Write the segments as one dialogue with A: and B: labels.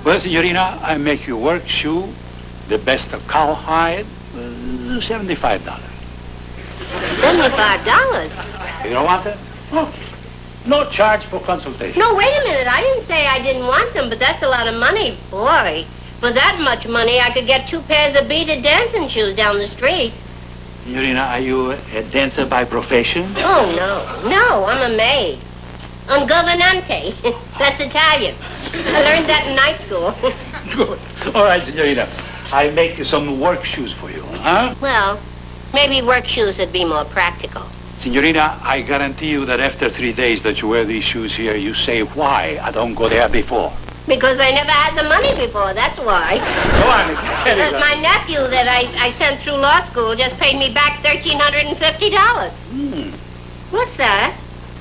A: Well, Signorina, I make you work shoe, the best of cowhide, $75.
B: $75?
A: You don't want it? Oh, no charge for consultation.
B: No, wait a minute. I didn't say I didn't want them, but that's a lot of money. Boy, for that much money, I could get 2 pairs of beaded dancing shoes down the street.
A: Signorina, are you a dancer by profession?
B: Oh, no. No, I'm a maid. Un governante. That's Italian. I learned that in night school.
A: Good. All right, Signorina. I make some work shoes for you, huh?
B: Well, maybe work shoes would be more practical.
A: Signorina, I guarantee you that after 3 days that you wear these shoes here, you say, why I don't go there before.
B: Because I never had the money before, that's why.
A: Go on,
B: My nephew that I sent through law school just paid me back $1,350. What's that?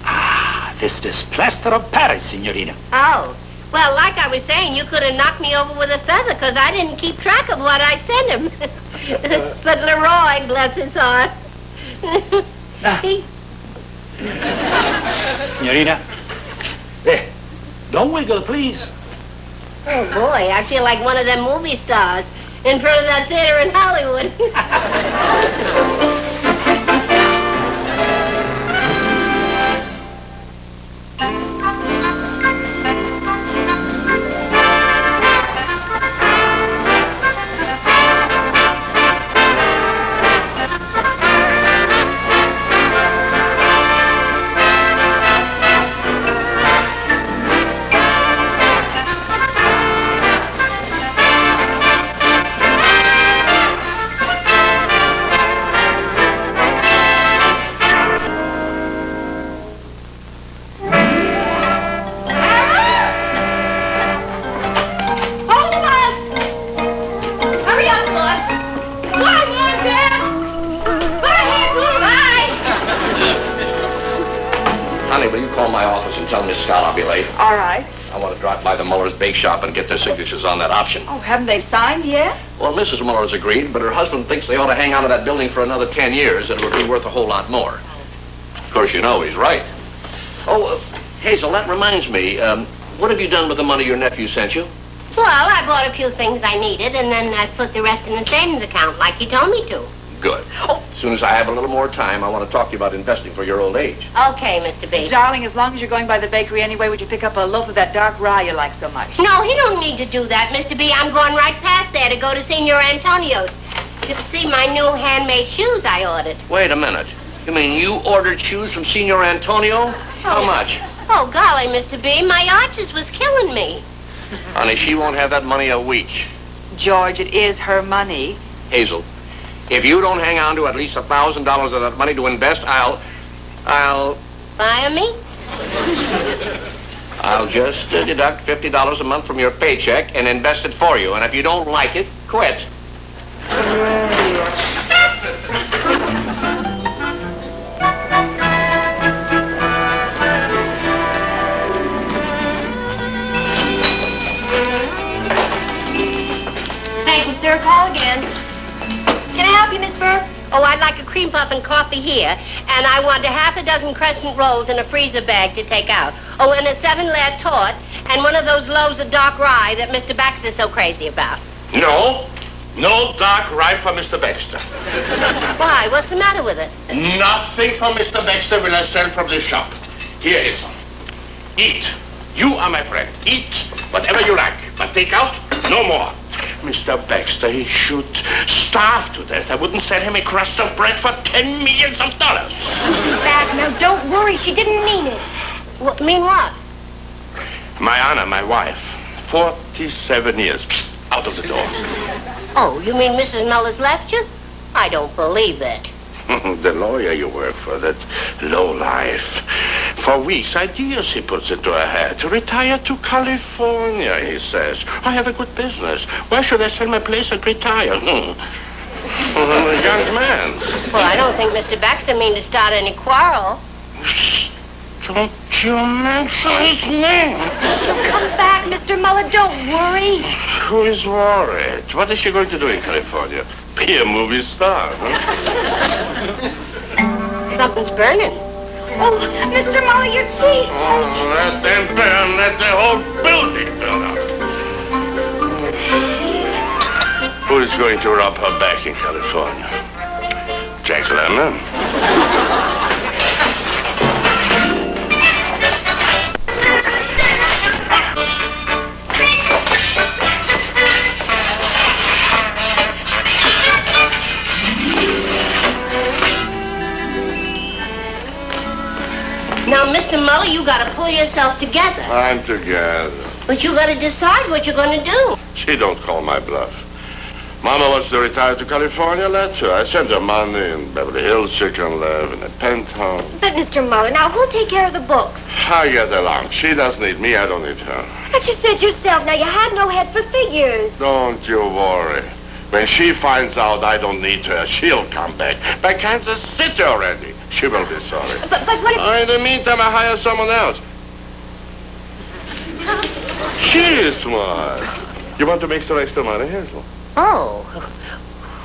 A: Ah, this is plaster of Paris, Signorina.
B: Oh. Well, like I was saying, you could have knocked me over with a feather because I didn't keep track of what I sent him. But Leroy, bless his heart.
A: Signorina, there. Don't wiggle, please.
B: Oh, boy, I feel like one of them movie stars in front of that theater in Hollywood.
C: All right.
D: I want to drop by the Muller's bake shop and get their signatures on that option.
C: Oh, haven't they signed yet?
D: Well, Mrs. Muller's agreed, but her husband thinks they ought to hang on to that building for another 10 years and it would be worth a whole lot more. Of course, you know he's right. Oh, Hazel, that reminds me. What have you done with the money your nephew sent you?
B: Well, I bought a few things I needed, and then I put the rest in the savings account like you told me to.
D: Good. Oh, as soon as I have a little more time, I want to talk to you about investing for your old age.
B: Okay, Mr. B.
C: Darling, as long as you're going by the bakery anyway, would you pick up a loaf of that dark rye you like so much?
B: No, he don't need to do that, Mr. B. I'm going right past there to go to Senor Antonio's to see my new handmade shoes I ordered.
D: Wait a minute. You mean you ordered shoes from Senor Antonio? How much?
B: Oh, golly, Mr. B, my arches was killing me.
D: Honey, she won't have that money a week.
C: George, it is her money.
D: Hazel, if you don't hang on to at least $1,000 of that money to invest, I'll...
B: Fire me?
D: I'll just deduct $50 a month from your paycheck and invest it for you. And if you don't like it, quit.
B: Thank you, sir. Call again. Can I help you, Miss Burke? Oh, I'd like a cream puff and coffee here, and I want a half a dozen crescent rolls in a freezer bag to take out. Oh, and a 7-layer tort, and one of those loaves of dark rye that Mr. Baxter's so crazy about.
E: No dark rye for Mr. Baxter.
B: Why? What's the matter with it?
E: Nothing for Mr. Baxter will I sell from this shop. Here is some. Eat. You are my friend. Eat whatever you like, but take out no more. Mr. Baxter, he should starve to death. I wouldn't sell him a crust of bread for $10 million.
F: Dad, no, don't worry. She didn't mean it.
B: What, mean what?
E: My Anna, my wife, 47 years. Psst, out of the door.
B: Oh, you mean Mrs. Muller's left you? I don't believe it.
E: The lawyer you work for, that lowlife. For weeks, ideas he puts into her head. To retire to California, he says. I have a good business. Why should I sell my place and retire? I'm a young man.
B: Well, I don't think Mr. Baxter means to start any quarrel.
E: Don't you mention his name.
F: She'll come back, Mr. Muller. Don't worry.
E: Who is worried? What is she going to do in California? Be a movie star, huh?
B: Something's burning.
F: Oh, Mr. Muller, your cheek.
E: Oh, let them burn. Let the whole building burn up. Who is going to rob her back in California? Jack Lemmon?
B: Now, Mr. Muller, you gotta pull yourself together.
E: I'm together.
B: But you gotta decide what you're gonna do.
E: She don't call my bluff. Mama wants to retire to California, let her. I sent her money in Beverly Hills. She can live in a penthouse.
F: But, Mr. Muller, now who'll take care of the books?
E: I get along. She doesn't need me, I don't need her.
F: But you said yourself, now you had no head for figures.
E: Don't you worry. When she finds out I don't need her, she'll come back. By Kansas City already. She will be sorry.
F: But what if...
E: In the meantime, I hire someone else. She is smart. You want to make some extra money, Hazel?
B: Oh.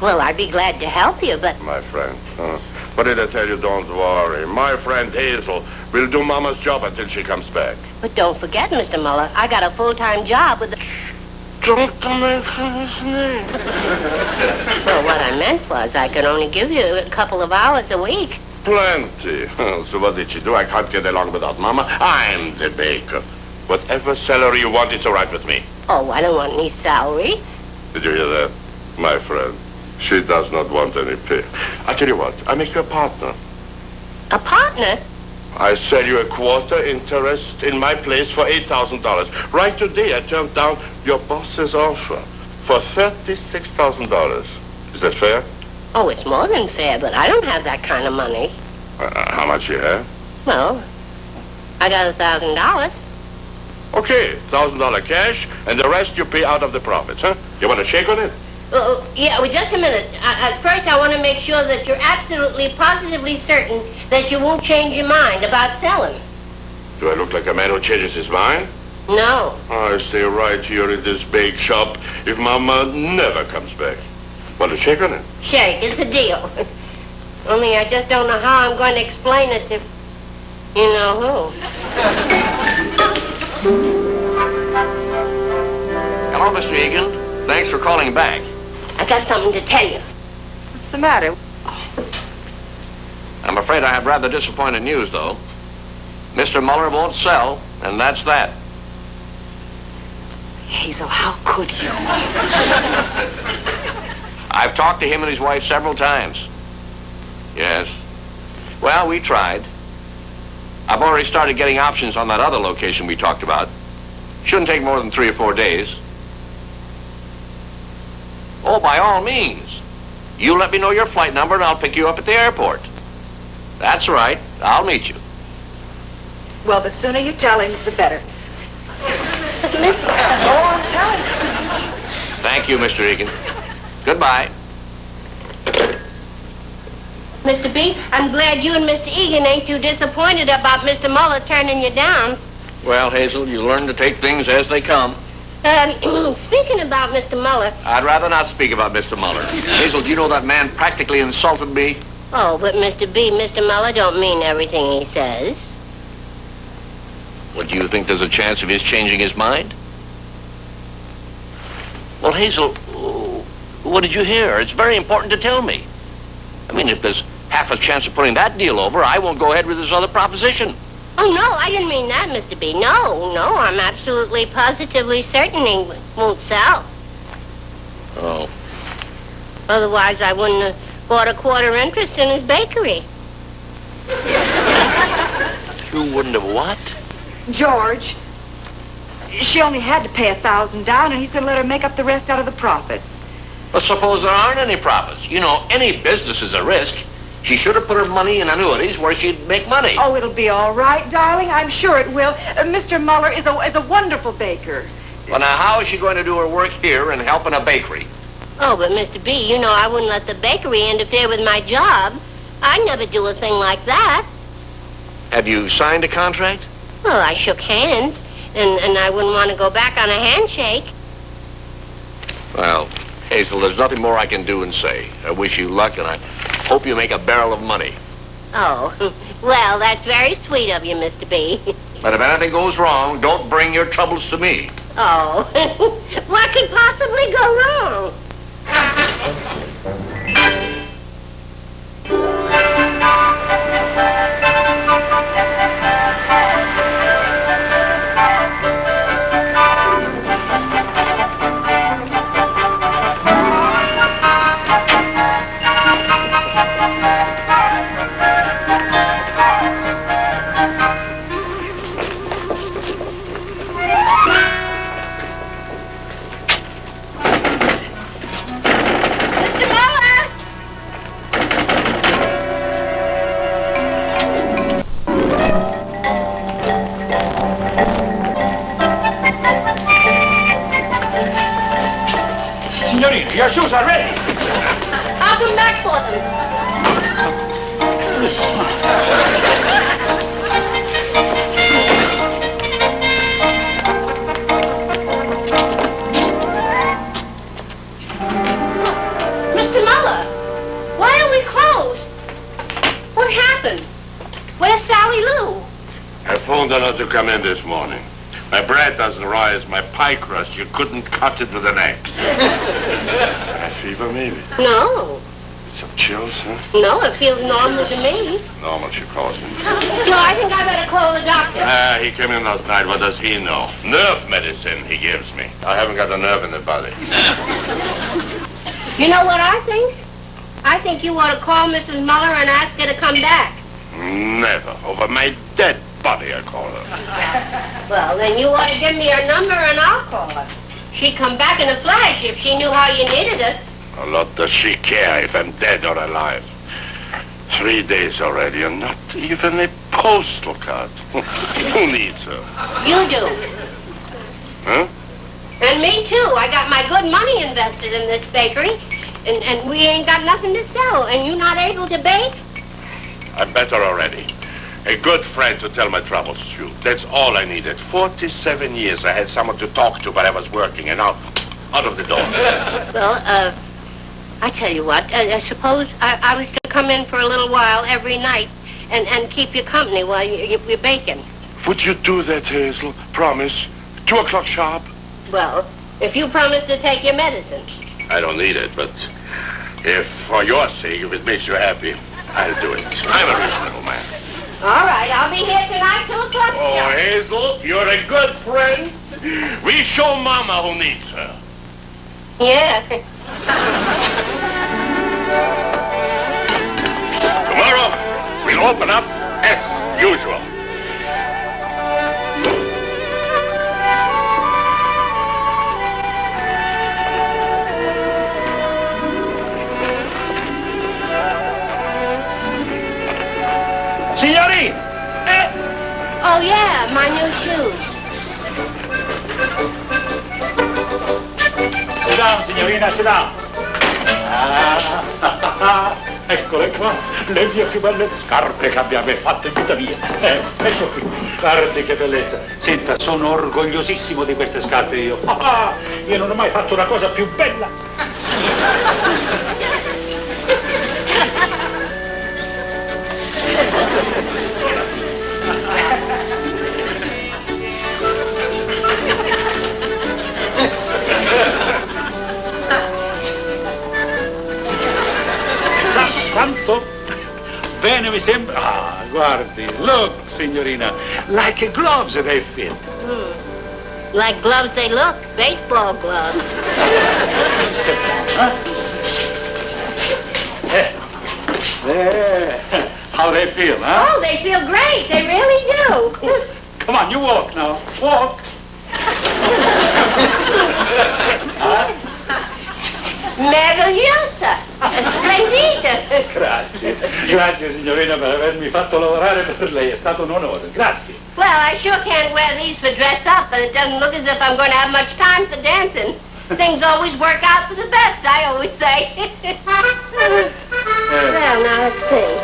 B: Well, I'd be glad to help you, but...
E: My friend, what did I tell you? Don't worry. My friend Hazel will do Mama's job until she comes back.
B: But don't forget, Mr. Muller, I got a full-time job with the...
E: Don't mention his name.
B: Well, what I meant was I could only give you a couple of hours a week.
E: Plenty. So what did she do? I can't get along without Mama. I'm the baker. Whatever salary you want, it's all right with me.
B: Oh, I don't want any salary.
E: Did you hear that? My friend, she does not want any pay. I tell you what, I make you a partner.
B: A partner?
E: I sell you a quarter interest in my place for $8,000. Right today, I turned down your boss's offer for $36,000. Is that fair?
B: Oh, it's more than fair, but I don't have that kind of money.
E: How much you have?
B: Well, I got $1,000.
E: Okay, $1,000 cash, and the rest you pay out of the profits, huh? You want a shake on it?
B: Yeah, well, just a minute. First, I want to make sure that you're absolutely, positively certain that you won't change your mind about selling.
E: Do I look like a man who changes his mind?
B: No.
E: I stay right here in this bake shop if Mama never comes back. Want a shake on it?
B: Shake, it's a deal. Only I just don't know how I'm going to explain it to you know who.
D: Hello, Mr. Egan. Thanks for calling back.
B: I got something to tell you.
C: What's the matter?
D: I'm afraid I have rather disappointing news, though. Mr. Muller won't sell, and that's that.
C: Hazel, how could you?
D: I've talked to him and his wife several times. Yes. Well, we tried. I've already started getting options on that other location we talked about. Shouldn't take more than 3 or 4 days. Oh, by all means. You let me know your flight number and I'll pick you up at the airport. That's right. I'll meet you.
C: Well, the sooner you tell him, the better.
B: Miss...
C: Go on, tell him.
D: Thank you, Mr. Egan. Goodbye.
B: Mr. B, I'm glad you and Mr. Egan ain't too disappointed about Mr. Muller turning you down.
D: Well, Hazel, you learn to take things as they come.
B: Speaking about Mr. Muller...
D: I'd rather not speak about Mr. Muller. Hazel, do you know that man practically insulted me?
B: Oh, but Mr. B, Mr. Muller don't mean everything he says.
D: Well, do you think there's a chance of his changing his mind? Well, Hazel, what did you hear? It's very important to tell me. I mean, if there's half a chance of putting that deal over, I won't go ahead with this other proposition.
B: Oh, no, I didn't mean that, Mr. B. No, I'm absolutely, positively certain he won't sell.
D: Oh.
B: Otherwise, I wouldn't have bought a quarter interest in his bakery.
D: You wouldn't have what?
C: George, she only had to pay $1,000 down, and he's going to let her make up the rest out of the profits.
D: Well, suppose there aren't any profits. You know, any business is a risk. She should have put her money in annuities where she'd make money.
C: Oh, it'll be all right, darling. I'm sure it will. Mr. Muller is a wonderful baker.
D: Well, now, how is she going to do her work here and help in a bakery?
B: Oh, but Mr. B, you know I wouldn't let the bakery interfere with my job. I'd never do a thing like that.
D: Have you signed a contract?
B: Well, I shook hands, and I wouldn't want to go back on a handshake.
D: Well, Hazel, there's nothing more I can do and say. I wish you luck, and I hope you make a barrel of money.
B: Oh, well, that's very sweet of you, Mr. B.
D: But if anything goes wrong, don't bring your troubles to me.
B: Oh, what could possibly go wrong?
A: Signorina, your shoes are ready.
B: I'll come back for them. Mr. Muller, why are we closed? What happened? Where's Sally Lou?
E: I phoned her not to come in this morning. My bread doesn't rise, my pie crust. You couldn't cut it with an axe. High fever, maybe?
B: No.
E: Some chills, huh?
B: No, it feels normal to me.
E: Normal, she calls me.
B: No, I think I better call the doctor.
E: He came in last night. What does he know? Nerve medicine he gives me. I haven't got a nerve in the body.
B: You know what I think? I think you ought to call Mrs. Muller and ask her to come back.
E: Never. Over my dead body, I call her.
B: Well, then you ought to give me her number and I'll call her. She'd come back in a flash if she knew how you needed her.
E: A lot does she care if I'm dead or alive. 3 days already and not even a postal card. Who needs her?
B: You do.
E: Huh?
B: And me too. I got my good money invested in this bakery. And we ain't got nothing to sell. And you not able to bake?
E: I'm better already. A good friend to tell my troubles to. That's all I needed. 47 years I had someone to talk to, but I was working, and now, out of the door.
B: Well, I tell you what. I suppose I was to come in for a little while every night and keep you company while you're baking.
E: Would you do that, Hazel? Promise. 2 o'clock sharp?
B: Well, if you promise to take your medicine.
E: I don't need it, but if, for your sake, if it makes you happy, I'll do it. I'm a reasonable man.
B: All right, I'll be here tonight, 2 o'clock.
E: Oh, Hazel, you're a good friend. We show Mama who needs her.
B: Yeah.
E: Tomorrow, we'll open up as usual.
A: Signorina!
B: Oh, yeah, my new shoes.
A: Sit down, signorina, sit down. Eccole qua, le mie più belle scarpe che abbia mai fatto in tutta mia. Ecco qui, guardi che bellezza. Senta, sono orgogliosissimo di queste scarpe io. Io non ho mai fatto una cosa più bella. Quanto bene mi sembra. Guardi, look, signorina, like gloves they fit.
B: Like gloves they look, baseball gloves.
A: How they feel, huh?
B: Oh, they feel great. They really do.
A: Come on, you walk now. Walk.
B: Meravigliosa. Splendida.
A: Grazie signorina per avermi fatto lavorare per lei, è stato un onore. Grazie.
B: Well, I sure can't wear these for dress up, but it doesn't look as if I'm going to have much time for dancing. Things always work out for the best, I always say. Well, now let's see.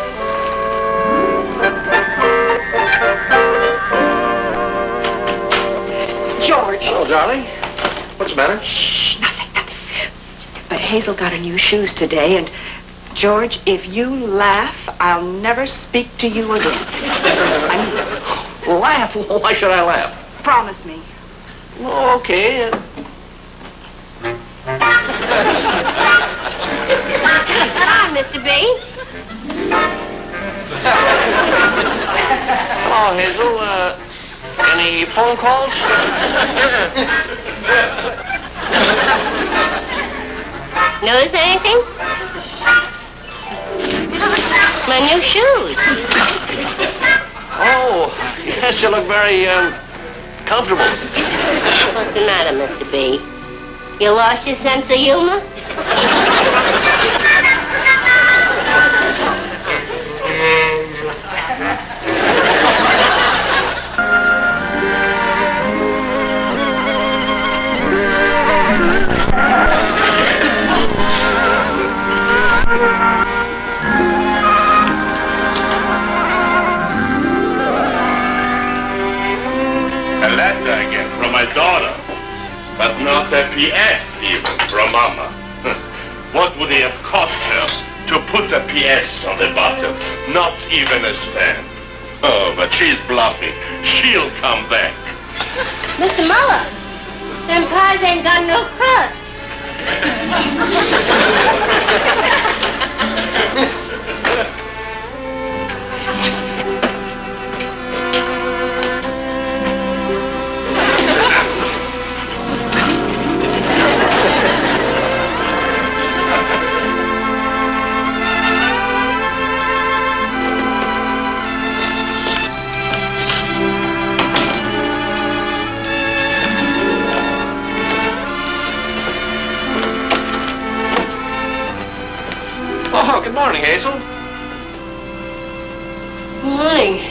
C: George.
D: Hello, darling. What's the matter?
C: Shh, nothing. But Hazel got her new shoes today, and George, if you laugh, I'll never speak to you again. I mean it.
D: Laugh? Why should I laugh?
C: Promise me.
D: Oh, okay.
B: Mr. B.
D: Oh, Hazel, any phone calls?
B: Notice anything? My new shoes.
D: Oh, yes, you look very, comfortable.
B: What's the matter, Mr. B? You lost your sense of humor?
E: A letter again from my daughter, but not a PS even from Mama. What would it have cost her to put a PS on the bottom? Not even a stamp. Oh, but she's bluffing. She'll come back.
B: Mr. Muller, them pies ain't got no crust.
D: Oh, good morning, Hazel.
B: Good morning.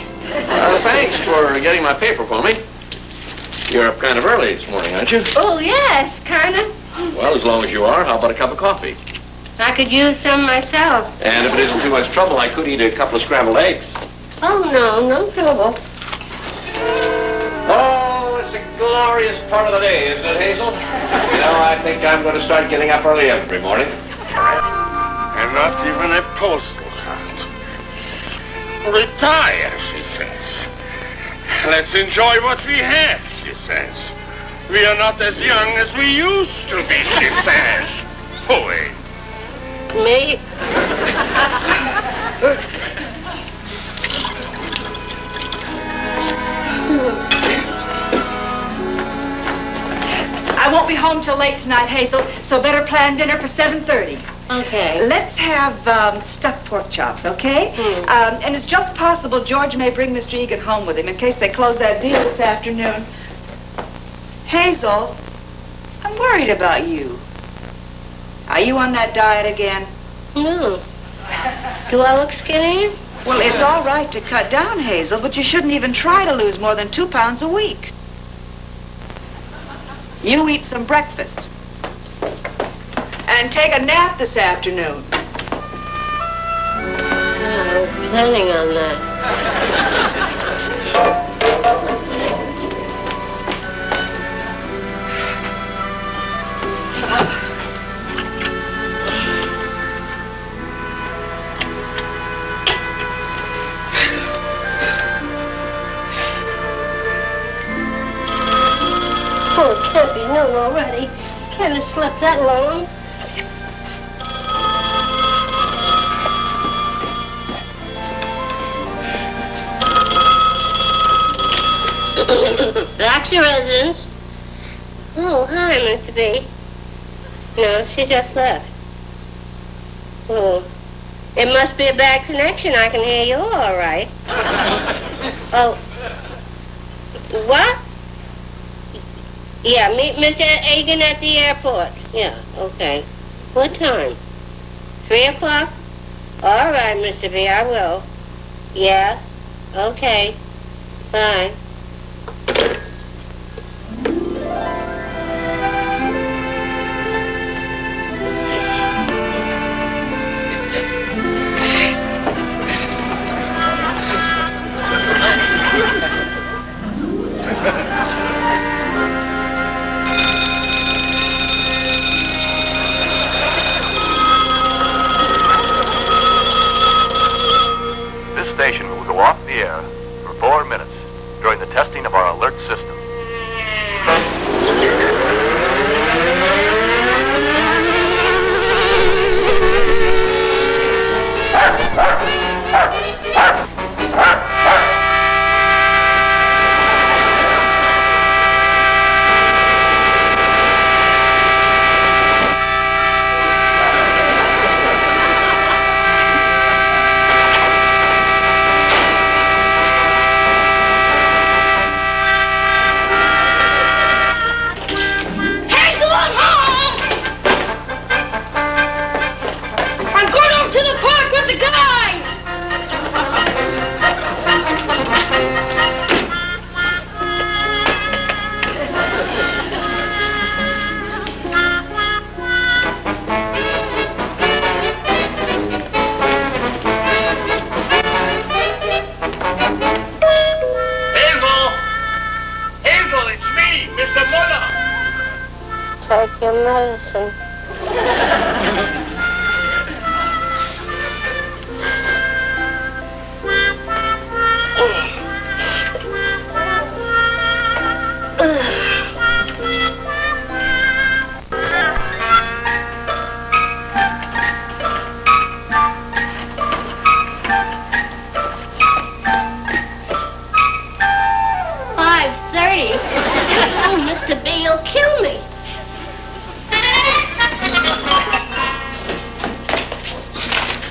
D: Thanks for getting my paper for me. You're up kind of early this morning, aren't you?
B: Oh, yes, kinda.
D: Well, as long as you are, how about a cup of coffee?
B: I could use some myself.
D: And if it isn't too much trouble, I could eat a couple of scrambled eggs.
B: Oh, no trouble.
D: Oh, it's a glorious part of the day, isn't it, Hazel? You know, I think I'm going to start getting up early every morning.
E: And not even a postal card. Retire, she says. Let's enjoy what we have, she says. We are not as young as we used to be, she says. Boy.
B: Me?
C: I won't be home till late tonight, Hazel, so better plan dinner for 7:30.
B: Okay.
C: Let's have stuffed pork chops, okay? And it's just possible George may bring Mr. Egan home with him in case they close that deal this afternoon. Hazel, I'm worried about you. Are you on that diet again?
B: No. Do I look skinny?
C: Well, it's all right to cut down, Hazel, but you shouldn't even try to lose more than 2 pounds a week. You eat some breakfast. And take a nap this afternoon.
B: I was planning on that. Oh, it can't be noon already. Can't have slept that long. That's your residence. Oh, hi, Mr. B. No, she just left. Oh, it must be a bad connection. I can hear you all right. Oh, what? Yeah, meet Mr. Egan at the airport. Yeah, okay. What time? 3 o'clock? All right, Mr. B, I will. Yeah, okay. Bye.
G: This station will go off the air for 4 minutes during the testing of our alert system.
B: medicine. Oh, Mr. B, you'll kill me.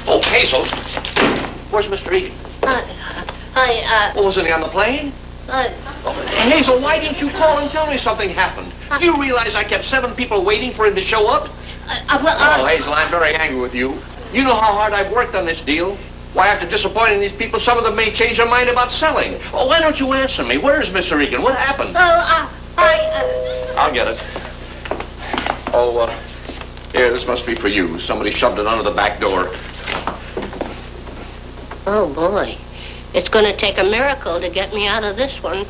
D: Oh, Hazel. Where's Mr. Egan? Wasn't he on the plane? Hazel, why didn't you call and tell me something happened? Do you realize I kept 7 people waiting for him to show up? Oh, Hazel, I'm very angry with you. You know how hard I've worked on this deal? Why, after disappointing these people, some of them may change their mind about selling. Oh, why don't you answer me? Where's Mr. Egan? What happened?
E: I'll get it. Oh, here, this must be for you. Somebody shoved it under the back door.
B: Oh, boy. It's going to take a miracle to get me out of this one.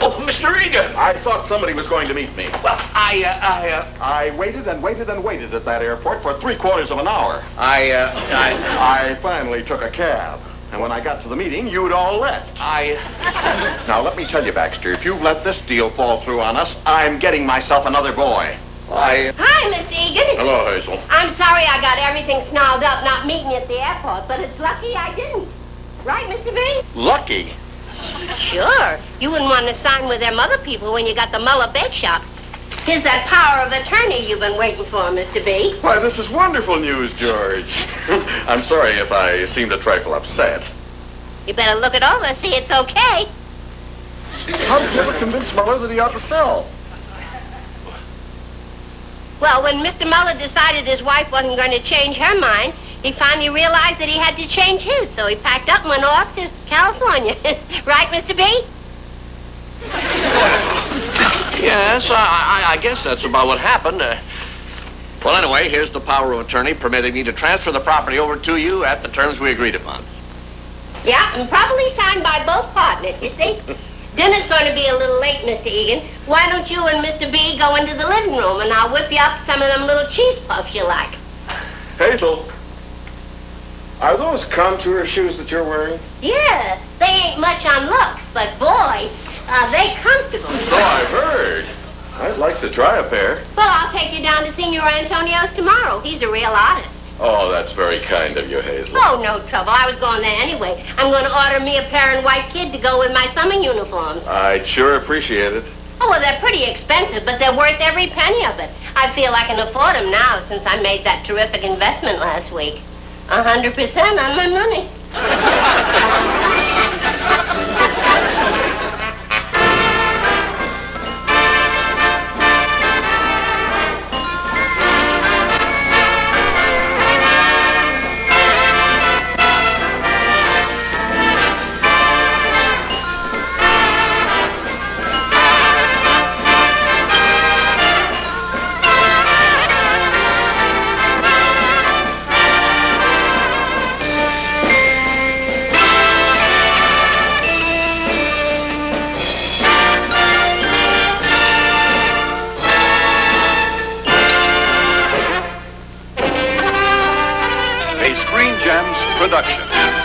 E: Oh, Mr. Egan!
G: I thought somebody was going to meet me.
E: Well,
G: I waited and waited and waited at that airport for 3/4 of an hour. I finally took a cab. And when I got to the meeting, you'd all left. Now, let me tell you, Baxter, if you've let this deal fall through on us, I'm getting myself another boy.
B: Hi, Mr. Egan.
E: Hello, Hazel.
B: I'm sorry I got everything snarled up not meeting you at the airport, but it's lucky I didn't. Right, Mr. B?
E: Lucky?
B: Sure. You wouldn't want to sign with them other people when you got the Muller Bake Shop. Here's that power of attorney you've been waiting for, Mr. B.
G: Why, this is wonderful news, George. I'm sorry if I seemed a trifle upset.
B: You better look it over, see it's okay.
G: How did you ever convince Muller that he ought to sell?
B: Well, when Mr. Muller decided his wife wasn't going to change her mind, he finally realized that he had to change his, so he packed up and went off to California. Right, Mr. B?
D: Yes, I guess that's about what happened. Well, anyway, here's the power of attorney permitting me to transfer the property over to you at the terms we agreed upon.
B: Yeah, and probably signed by both partners, you see? Dinner's going to be a little late, Mr. Egan. Why don't you and Mr. B go into the living room, and I'll whip you up some of them little cheese puffs you like.
G: Hazel, are those contour shoes that you're wearing?
B: Yeah, they ain't much on looks, but boy, they comfortable.
G: So I've heard. I'd like to try a pair.
B: Well, I'll take you down to Senor Antonio's tomorrow. He's a real artist.
G: Oh, that's very kind of you, Hazel.
B: Oh, no trouble. I was going there anyway. I'm going to order me a pair and white kid to go with my summer uniforms.
G: I'd sure appreciate it.
B: Oh, well, they're pretty expensive, but they're worth every penny of it. I feel I can afford them now since I made that terrific investment last week. 100% on my money.
H: Production.